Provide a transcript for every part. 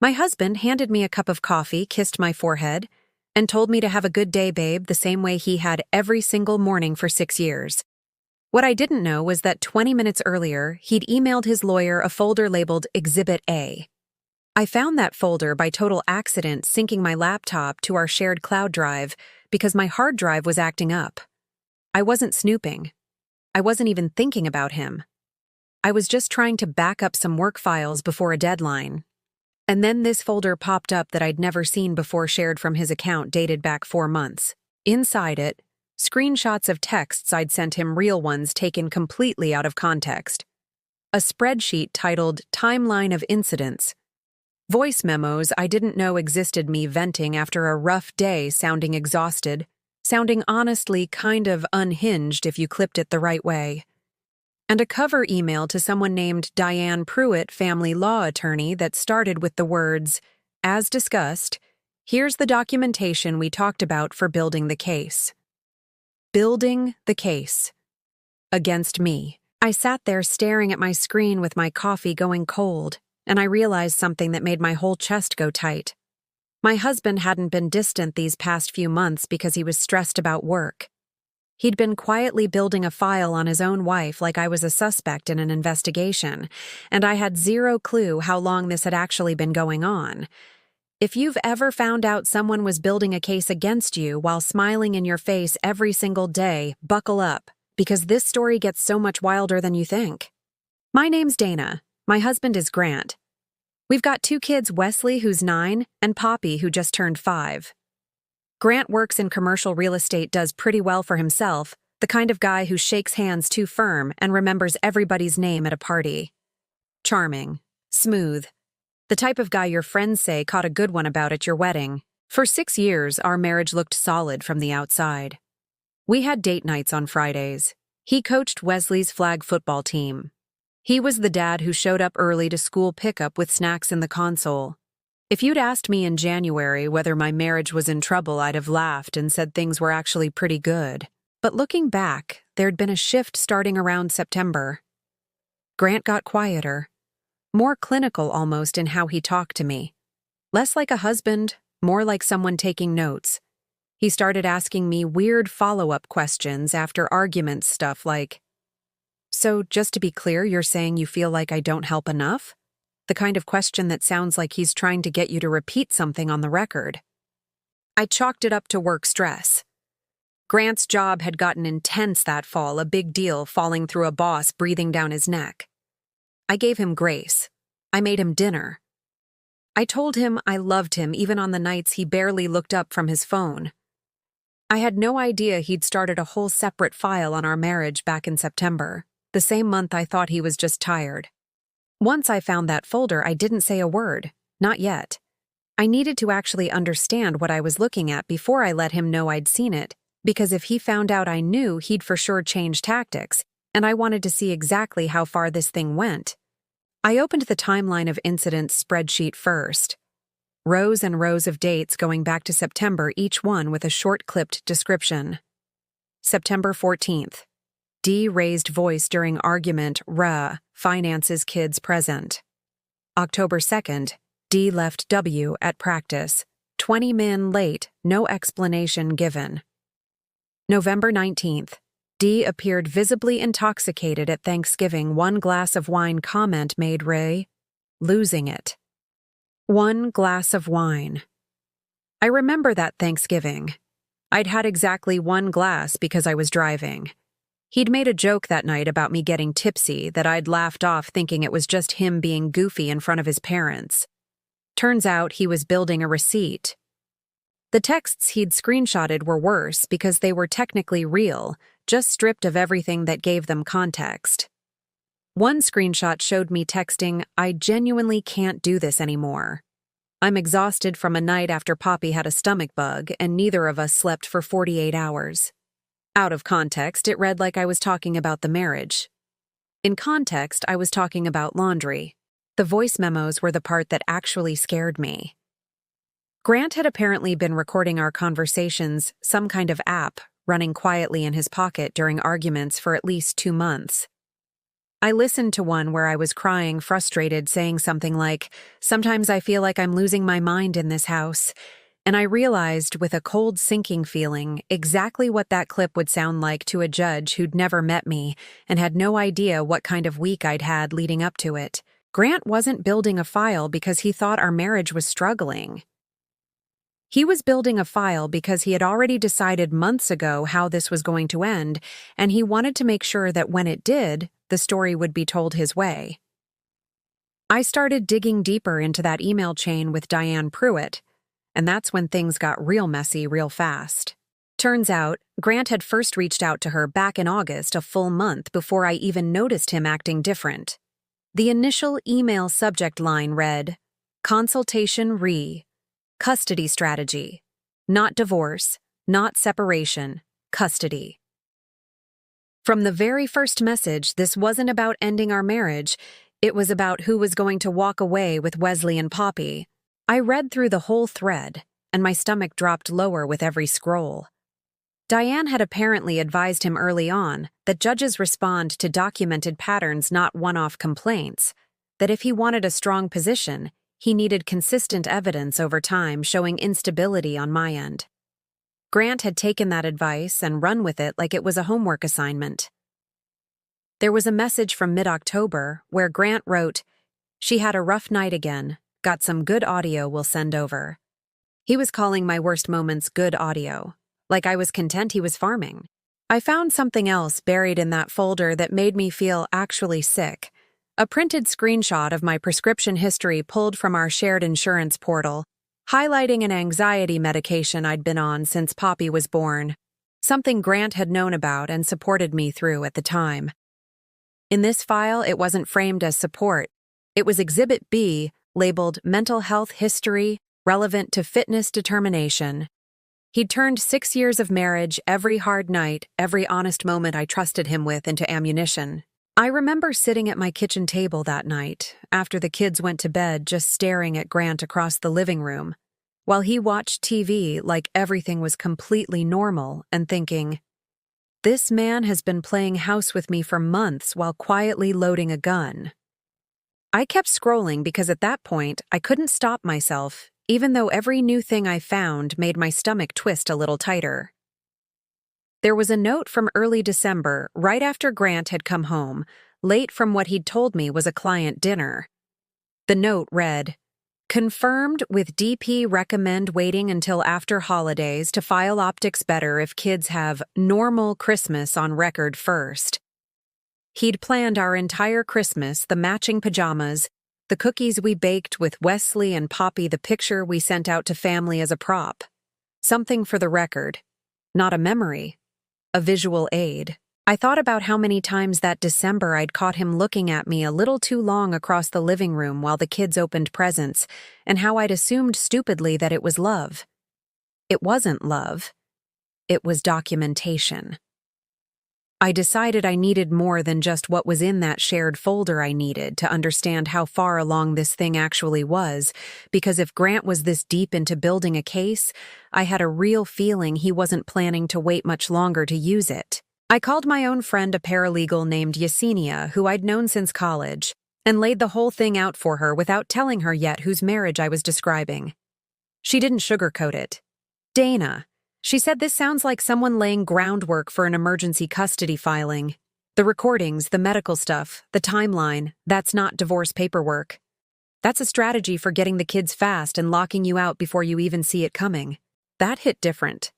My husband handed me a cup of coffee, kissed my forehead, and told me to have a good day, babe, the same way he had every single morning for 6 years. What I didn't know was that 20 minutes earlier, he'd emailed his lawyer a folder labeled Exhibit A. I found that folder by total accident syncing my laptop to our shared cloud drive because my hard drive was acting up. I wasn't snooping. I wasn't even thinking about him. I was just trying to back up some work files before a deadline. And then this folder popped up that I'd never seen before, shared from his account dated back 4 months. Inside it, screenshots of texts I'd sent him, real ones taken completely out of context. A spreadsheet titled Timeline of Incidents. Voice memos I didn't know existed, me venting after a rough day, sounding exhausted, sounding honestly kind of unhinged if you clipped it the right way. And a cover email to someone named Diane Pruitt, family law attorney, that started with the words, "As discussed, here's the documentation we talked about for building the case." Building the case. Against me. I sat there staring at my screen with my coffee going cold, and I realized something that made my whole chest go tight. My husband hadn't been distant these past few months because he was stressed about work. He'd been quietly building a file on his own wife like I was a suspect in an investigation, and I had zero clue how long this had actually been going on. If you've ever found out someone was building a case against you while smiling in your face every single day, buckle up, because this story gets so much wilder than you think. My name's Dana. My husband is Grant. We've got 2 kids, Wesley, who's 9, and Poppy, who just turned 5. Grant works in commercial real estate, does pretty well for himself, the kind of guy who shakes hands too firm and remembers everybody's name at a party. Charming. Smooth. The type of guy your friends say caught a good one about at your wedding. For 6 years, our marriage looked solid from the outside. We had date nights on Fridays. He coached Wesley's flag football team. He was the dad who showed up early to school pickup with snacks in the console. If you'd asked me in January whether my marriage was in trouble, I'd have laughed and said things were actually pretty good. But looking back, there'd been a shift starting around September. Grant got quieter, more clinical almost in how he talked to me. Less like a husband, more like someone taking notes. He started asking me weird follow-up questions after arguments, stuff like, "So, just to be clear, you're saying you feel like I don't help enough?" The kind of question that sounds like he's trying to get you to repeat something on the record. I chalked it up to work stress. Grant's job had gotten intense that fall, a big deal, falling through a boss breathing down his neck. I gave him grace. I made him dinner. I told him I loved him even on the nights he barely looked up from his phone. I had no idea he'd started a whole separate file on our marriage back in September, the same month I thought he was just tired. Once I found that folder, I didn't say a word. Not yet. I needed to actually understand what I was looking at before I let him know I'd seen it, because if he found out I knew, he'd for sure change tactics, and I wanted to see exactly how far this thing went. I opened the timeline of incidents spreadsheet first. Rows and rows of dates going back to September, each one with a short clipped description. September 14th. D raised voice during argument, finances kids present. October 2nd, D left W at practice, 20 min late, no explanation given. November 19th, D appeared visibly intoxicated at Thanksgiving, 1 glass of wine, comment made, losing it. 1 glass of wine. I remember that Thanksgiving. I'd had exactly 1 glass because I was driving. He'd made a joke that night about me getting tipsy that I'd laughed off, thinking it was just him being goofy in front of his parents. Turns out he was building a receipt. The texts he'd screenshotted were worse because they were technically real, just stripped of everything that gave them context. One screenshot showed me texting, "I genuinely can't do this anymore. I'm exhausted from a night after Poppy had a stomach bug and neither of us slept for 48 hours. Out of context, it read like I was talking about the marriage. In context, I was talking about laundry. The voice memos were the part that actually scared me. Grant had apparently been recording our conversations, some kind of app, running quietly in his pocket during arguments for at least 2 months. I listened to one where I was crying, frustrated, saying something like, "Sometimes I feel like I'm losing my mind in this house." And I realized, with a cold sinking feeling, exactly what that clip would sound like to a judge who'd never met me and had no idea what kind of week I'd had leading up to it. Grant wasn't building a file because he thought our marriage was struggling. He was building a file because he had already decided months ago how this was going to end, and he wanted to make sure that when it did, the story would be told his way. I started digging deeper into that email chain with Diane Pruitt, and that's when things got real messy real fast. Turns out, Grant had first reached out to her back in August, a full month before I even noticed him acting different. The initial email subject line read, "Consultation re. Custody strategy. Not divorce, not separation, custody." From the very first message, this wasn't about ending our marriage. It was about who was going to walk away with Wesley and Poppy. I read through the whole thread, and my stomach dropped lower with every scroll. Diane had apparently advised him early on that judges respond to documented patterns, not one-off complaints, that if he wanted a strong position, he needed consistent evidence over time showing instability on my end. Grant had taken that advice and run with it like it was a homework assignment. There was a message from mid-October where Grant wrote, "She had a rough night again. Got some good audio we'll send over." He was calling my worst moments good audio, like I was content he was farming. I found something else buried in that folder that made me feel actually sick. A printed screenshot of my prescription history pulled from our shared insurance portal, highlighting an anxiety medication I'd been on since Poppy was born, something Grant had known about and supported me through at the time. In this file, it wasn't framed as support. It was Exhibit B, labeled Mental Health History, Relevant to Fitness Determination. He'd turned 6 years of marriage, every hard night, every honest moment I trusted him with into ammunition. I remember sitting at my kitchen table that night, after the kids went to bed, just staring at Grant across the living room, while he watched TV like everything was completely normal, and thinking, this man has been playing house with me for months while quietly loading a gun. I kept scrolling because at that point I couldn't stop myself, even though every new thing I found made my stomach twist a little tighter. There was a note from early December, right after Grant had come home, late from what he'd told me was a client dinner. The note read, "Confirmed with DP recommend waiting until after holidays to file optics better if kids have normal Christmas on record first." He'd planned our entire Christmas, the matching pajamas, the cookies we baked with Wesley and Poppy, the picture we sent out to family as a prop. Something for the record, not a memory. A visual aid. I thought about how many times that December I'd caught him looking at me a little too long across the living room while the kids opened presents, and how I'd assumed stupidly that it was love. It wasn't love. It was documentation. I decided I needed more than just what was in that shared folder. I needed to understand how far along this thing actually was, because if Grant was this deep into building a case, I had a real feeling he wasn't planning to wait much longer to use it. I called my own friend, a paralegal named Yesenia, who I'd known since college, and laid the whole thing out for her without telling her yet whose marriage I was describing. She didn't sugarcoat it. "Dana," she said, "this sounds like someone laying groundwork for an emergency custody filing. The recordings, the medical stuff, the timeline, that's not divorce paperwork. That's a strategy for getting the kids fast and locking you out before you even see it coming." That hit different.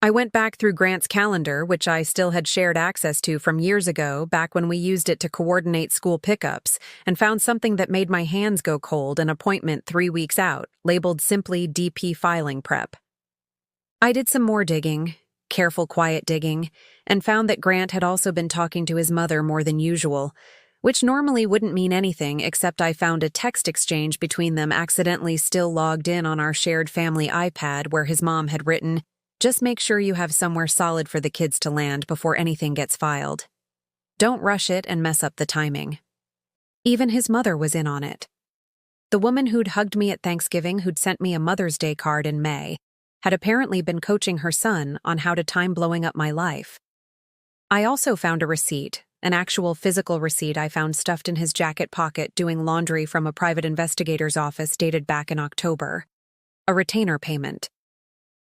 I went back through Grant's calendar, which I still had shared access to from years ago, back when we used it to coordinate school pickups, and found something that made my hands go cold, an appointment 3 weeks out, labeled simply DP filing prep. I did some more digging, careful, quiet digging, and found that Grant had also been talking to his mother more than usual, which normally wouldn't mean anything except I found a text exchange between them accidentally still logged in on our shared family iPad where his mom had written, "Just make sure you have somewhere solid for the kids to land before anything gets filed. Don't rush it and mess up the timing." Even his mother was in on it. The woman who'd hugged me at Thanksgiving, who'd sent me a Mother's Day card in May, had apparently been coaching her son on how to time blowing up my life. I also found a receipt, an actual physical receipt I found stuffed in his jacket pocket doing laundry from a private investigator's office dated back in October. A retainer payment.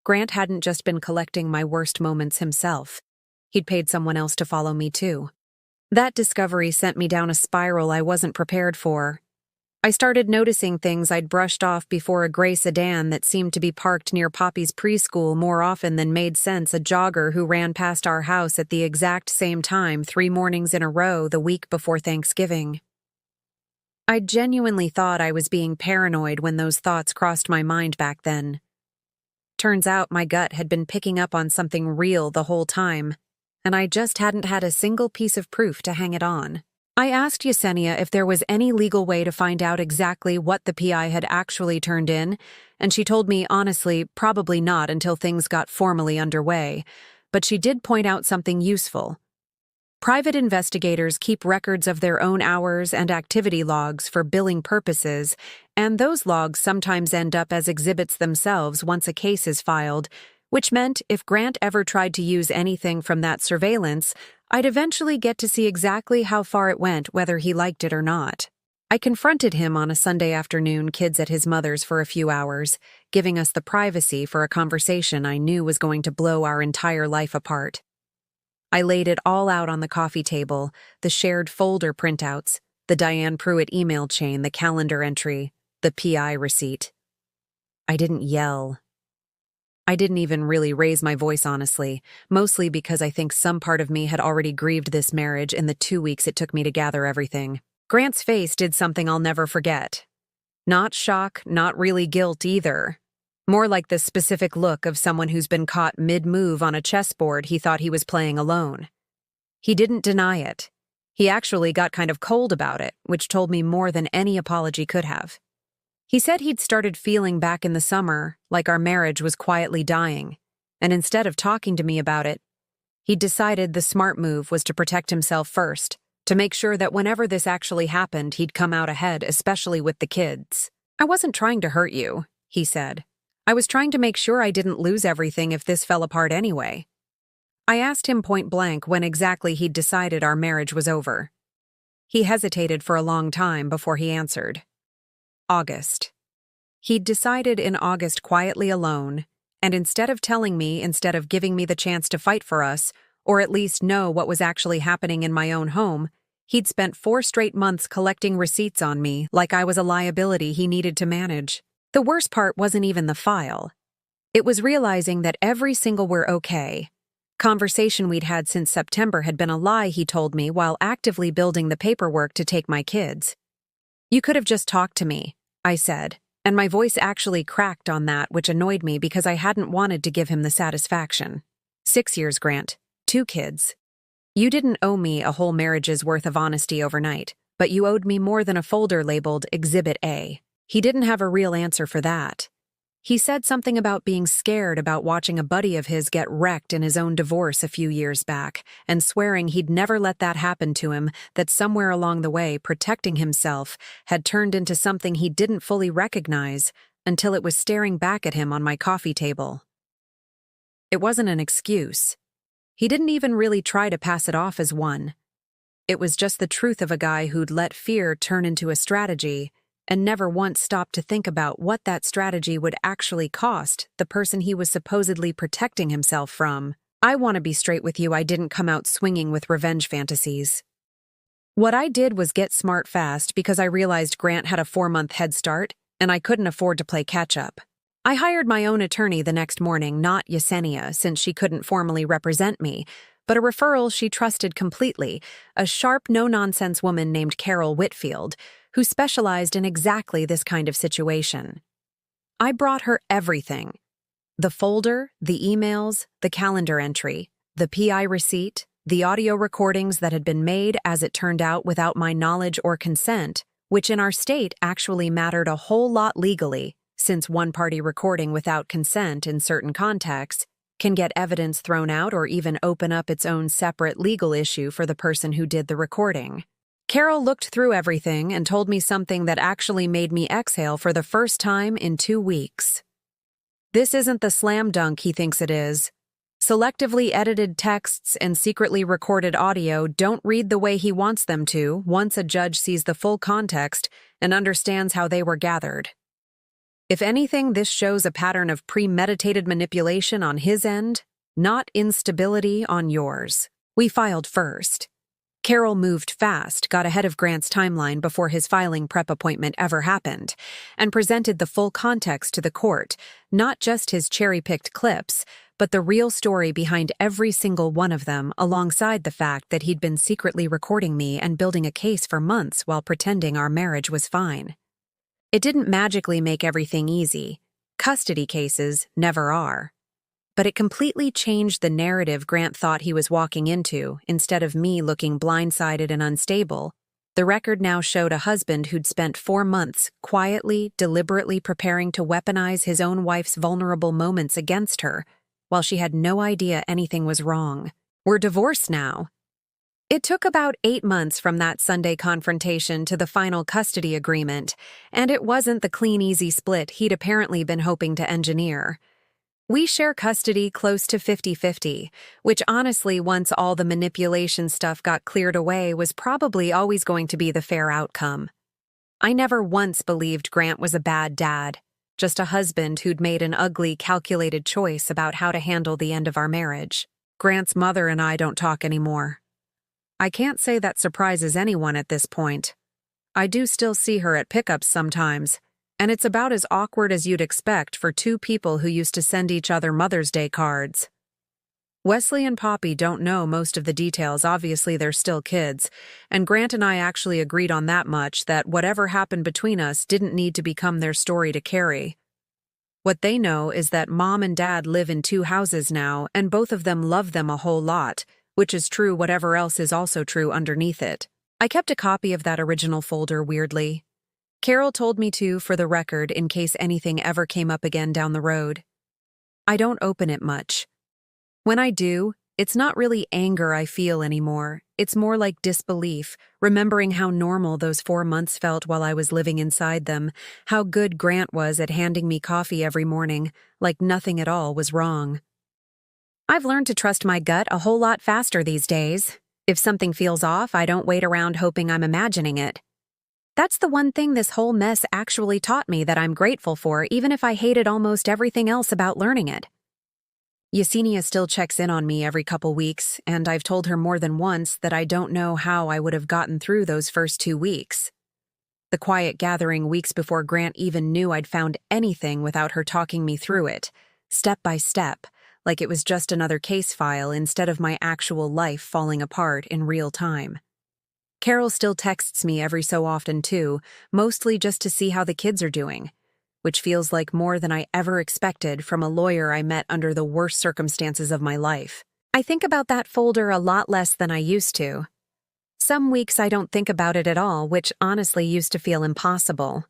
Grant hadn't just been collecting my worst moments himself. He'd paid someone else to follow me too. That discovery sent me down a spiral I wasn't prepared for. I started noticing things I'd brushed off before: a gray sedan that seemed to be parked near Poppy's preschool more often than made sense, a jogger who ran past our house at the exact same time 3 mornings in a row the week before Thanksgiving. I genuinely thought I was being paranoid when those thoughts crossed my mind back then. Turns out my gut had been picking up on something real the whole time, and I just hadn't had a single piece of proof to hang it on. I asked Yesenia if there was any legal way to find out exactly what the PI had actually turned in, and she told me, honestly, probably not until things got formally underway, but she did point out something useful. Private investigators keep records of their own hours and activity logs for billing purposes, and those logs sometimes end up as exhibits themselves once a case is filed, which meant if Grant ever tried to use anything from that surveillance, I'd eventually get to see exactly how far it went, whether he liked it or not. I confronted him on a Sunday afternoon, kids at his mother's, for a few hours, giving us the privacy for a conversation I knew was going to blow our entire life apart. I laid it all out on the coffee table: the shared folder printouts, the Diane Pruitt email chain, the calendar entry, the PI receipt. I didn't yell. I didn't even really raise my voice, honestly, mostly because I think some part of me had already grieved this marriage in the 2 weeks it took me to gather everything. Grant's face did something I'll never forget. Not shock, not really guilt either. More like the specific look of someone who's been caught mid-move on a chessboard he thought he was playing alone. He didn't deny it. He actually got kind of cold about it, which told me more than any apology could have. He said he'd started feeling back in the summer like our marriage was quietly dying, and instead of talking to me about it, he'd decided the smart move was to protect himself first, to make sure that whenever this actually happened, he'd come out ahead, especially with the kids. "I wasn't trying to hurt you," he said. "I was trying to make sure I didn't lose everything if this fell apart anyway." I asked him point blank when exactly he'd decided our marriage was over. He hesitated for a long time before he answered. August. He'd decided in August, quietly alone, and instead of telling me, instead of giving me the chance to fight for us, or at least know what was actually happening in my own home, he'd spent 4 straight months collecting receipts on me like I was a liability he needed to manage. The worst part wasn't even the file. It was realizing that every single "we're okay" conversation we'd had since September had been a lie he told me while actively building the paperwork to take my kids. "You could have just talked to me," I said, and my voice actually cracked on that, which annoyed me because I hadn't wanted to give him the satisfaction. 6 years, Grant. 2 kids. You didn't owe me a whole marriage's worth of honesty overnight, but you owed me more than a folder labeled Exhibit A. He didn't have a real answer for that. He said something about being scared about watching a buddy of his get wrecked in his own divorce a few years back, and swearing he'd never let that happen to him, that somewhere along the way protecting himself had turned into something he didn't fully recognize until it was staring back at him on my coffee table. It wasn't an excuse. He didn't even really try to pass it off as one. It was just the truth of a guy who'd let fear turn into a strategy and never once stopped to think about what that strategy would actually cost the person he was supposedly protecting himself from. I want to be straight with you, I didn't come out swinging with revenge fantasies. What I did was get smart fast because I realized Grant had a 4-month head start, and I couldn't afford to play catch-up. I hired my own attorney the next morning, not Yesenia, since she couldn't formally represent me, but a referral she trusted completely, a sharp, no-nonsense woman named Carol Whitfield, who specialized in exactly this kind of situation. I brought her everything: the folder, the emails, the calendar entry, the PI receipt, the audio recordings that had been made, as it turned out, without my knowledge or consent, which in our state actually mattered a whole lot legally, since one-party recording without consent in certain contexts can get evidence thrown out or even open up its own separate legal issue for the person who did the recording. Carol looked through everything and told me something that actually made me exhale for the first time in 2 weeks. "This isn't the slam dunk he thinks it is. Selectively edited texts and secretly recorded audio don't read the way he wants them to once a judge sees the full context and understands how they were gathered. If anything, this shows a pattern of premeditated manipulation on his end, not instability on yours. We filed first. Carol moved fast, got ahead of Grant's timeline before his filing prep appointment ever happened, and presented the full context to the court, not just his cherry-picked clips, but the real story behind every single one of them, alongside the fact that he'd been secretly recording me and building a case for months while pretending our marriage was fine. It didn't magically make everything easy. Custody cases never are. But it completely changed the narrative Grant thought he was walking into. Instead of me looking blindsided and unstable, the record now showed a husband who'd spent 4 months quietly, deliberately preparing to weaponize his own wife's vulnerable moments against her, while she had no idea anything was wrong. We're divorced now. It took about 8 months from that Sunday confrontation to the final custody agreement, and it wasn't the clean, easy split he'd apparently been hoping to engineer. We share custody close to 50-50, which honestly, once all the manipulation stuff got cleared away, was probably always going to be the fair outcome. I never once believed Grant was a bad dad, just a husband who'd made an ugly, calculated choice about how to handle the end of our marriage. Grant's mother and I don't talk anymore. I can't say that surprises anyone at this point. I do still see her at pickups sometimes, and it's about as awkward as you'd expect for 2 people who used to send each other Mother's Day cards. Wesley and Poppy don't know most of the details, obviously they're still kids, and Grant and I actually agreed on that much, that whatever happened between us didn't need to become their story to carry. What they know is that Mom and Dad live in 2 houses now, and both of them love them a whole lot, which is true whatever else is also true underneath it. I kept a copy of that original folder weirdly. Carol told me to, for the record, in case anything ever came up again down the road. I don't open it much. When I do, it's not really anger I feel anymore. It's more like disbelief, remembering how normal those 4 months felt while I was living inside them, how good Grant was at handing me coffee every morning, like nothing at all was wrong. I've learned to trust my gut a whole lot faster these days. If something feels off, I don't wait around hoping I'm imagining it. That's the one thing this whole mess actually taught me that I'm grateful for, even if I hated almost everything else about learning it. Yesenia still checks in on me every couple weeks, and I've told her more than once that I don't know how I would have gotten through those first 2 weeks. The quiet gathering weeks before Grant even knew I'd found anything without her talking me through it, step by step, like it was just another case file instead of my actual life falling apart in real time. Carol still texts me every so often too, mostly just to see how the kids are doing, which feels like more than I ever expected from a lawyer I met under the worst circumstances of my life. I think about that folder a lot less than I used to. Some weeks I don't think about it at all, which honestly used to feel impossible.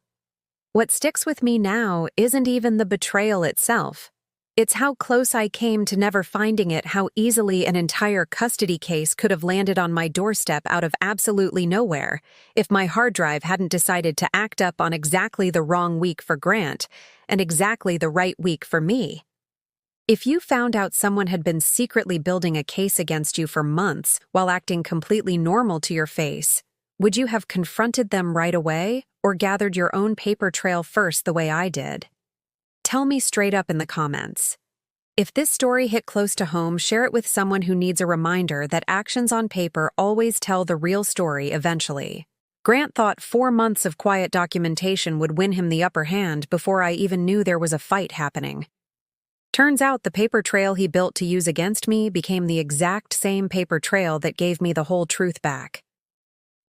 What sticks with me now isn't even the betrayal itself. It's how close I came to never finding it, how easily an entire custody case could have landed on my doorstep out of absolutely nowhere if my hard drive hadn't decided to act up on exactly the wrong week for Grant and exactly the right week for me. If you found out someone had been secretly building a case against you for months while acting completely normal to your face, would you have confronted them right away or gathered your own paper trail first the way I did? Tell me straight up in the comments. If this story hit close to home, share it with someone who needs a reminder that actions on paper always tell the real story eventually. Grant thought 4 months of quiet documentation would win him the upper hand before I even knew there was a fight happening. Turns out the paper trail he built to use against me became the exact same paper trail that gave me the whole truth back.